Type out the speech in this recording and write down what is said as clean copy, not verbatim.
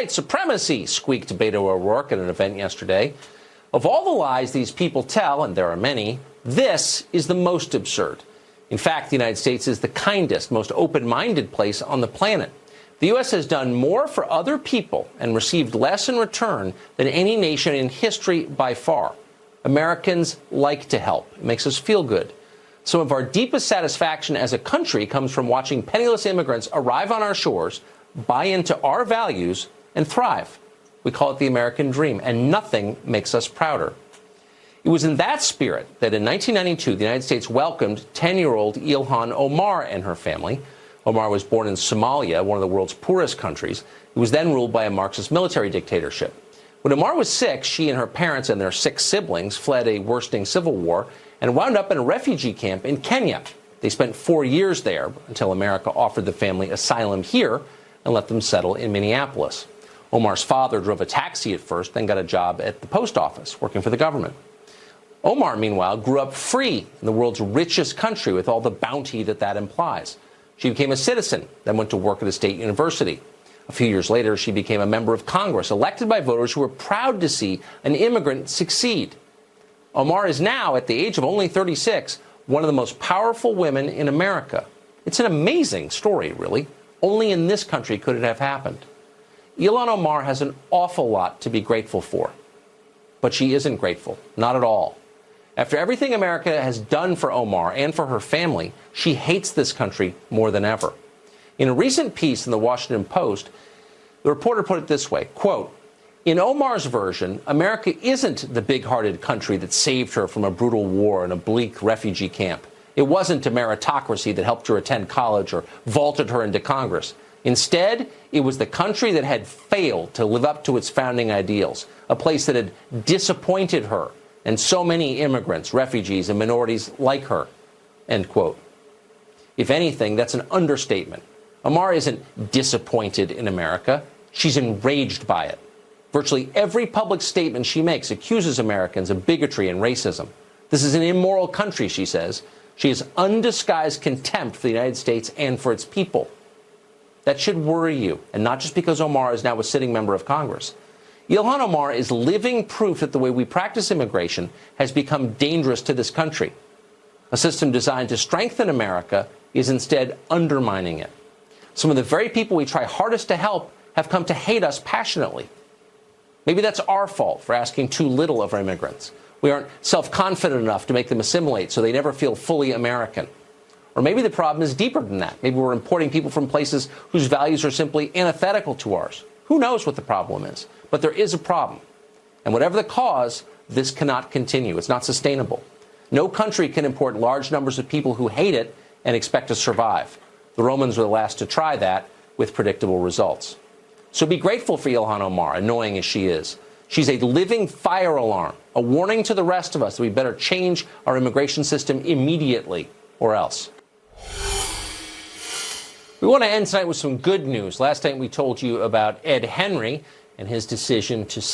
White supremacy, squeaked Beto O'Rourke at an event yesterday. Of all the lies these people tell, and there are many, this is the most absurd. In fact, the United States is the kindest, most open-minded place on the planet. The U.S. has done more for other people and received less in return than any nation in history by far. Americans like to help. It makes us feel good. Some of our deepest satisfaction as a country comes from watching penniless immigrants arrive on our shores, buy into our values, and thrive. We call it the American dream, and nothing makes us prouder. It was in that spirit that in 1992, the United States welcomed 10-year-old Ilhan Omar and her family. Omar was born in Somalia, one of the world's poorest countries. It was then ruled by a Marxist military dictatorship. When Omar was 6, she and her parents and their 6 siblings fled a worsening civil war and wound up in a refugee camp in Kenya. They spent 4 years there until America offered the family asylum here and let them settle in Minneapolis. Omar's father drove a taxi at first, then got a job at the post office, working for the government. Omar, meanwhile, grew up free in the world's richest country with all the bounty that implies. She became a citizen, then went to work at a state university. A few years later, she became a member of Congress, elected by voters who were proud to see an immigrant succeed. Omar is now, at the age of only 36, one of the most powerful women in America. It's an amazing story, really. Only in this country could it have happened. Ilhan Omar has an awful lot to be grateful for. But she isn't grateful. Not at all. After everything America has done for Omar and for her family, she hates this country more than ever. In a recent piece in the Washington Post, the reporter put it this way, quote, "In Omar's version, America isn't the big-hearted country that saved her from a brutal war and a bleak refugee camp. It wasn't a meritocracy that helped her attend college or vaulted her into Congress. Instead, it was the country that had failed to live up to its founding ideals, a place that had disappointed her and so many immigrants, refugees, and minorities like her." End quote. If anything, that's an understatement. Omar isn't disappointed in America. She's enraged by it. Virtually every public statement she makes accuses Americans of bigotry and racism. This is an immoral country, she says. She has undisguised contempt for the United States and for its people. That should worry you, and not just because Omar is now a sitting member of Congress. Ilhan Omar is living proof that the way we practice immigration has become dangerous to this country. A system designed to strengthen America is instead undermining it. Some of the very people we try hardest to help have come to hate us passionately. Maybe that's our fault for asking too little of our immigrants. We aren't self-confident enough to make them assimilate so they never feel fully American. Or maybe the problem is deeper than that. Maybe we're importing people from places whose values are simply antithetical to ours. Who knows what the problem is? But there is a problem. And whatever the cause, this cannot continue. It's not sustainable. No country can import large numbers of people who hate it and expect to survive. The Romans were the last to try that with predictable results. So be grateful for Ilhan Omar, annoying as she is. She's a living fire alarm, a warning to the rest of us that we better change our immigration system immediately, or else. We want to end tonight with some good news. Last night we told you about Ed Henry and his decision to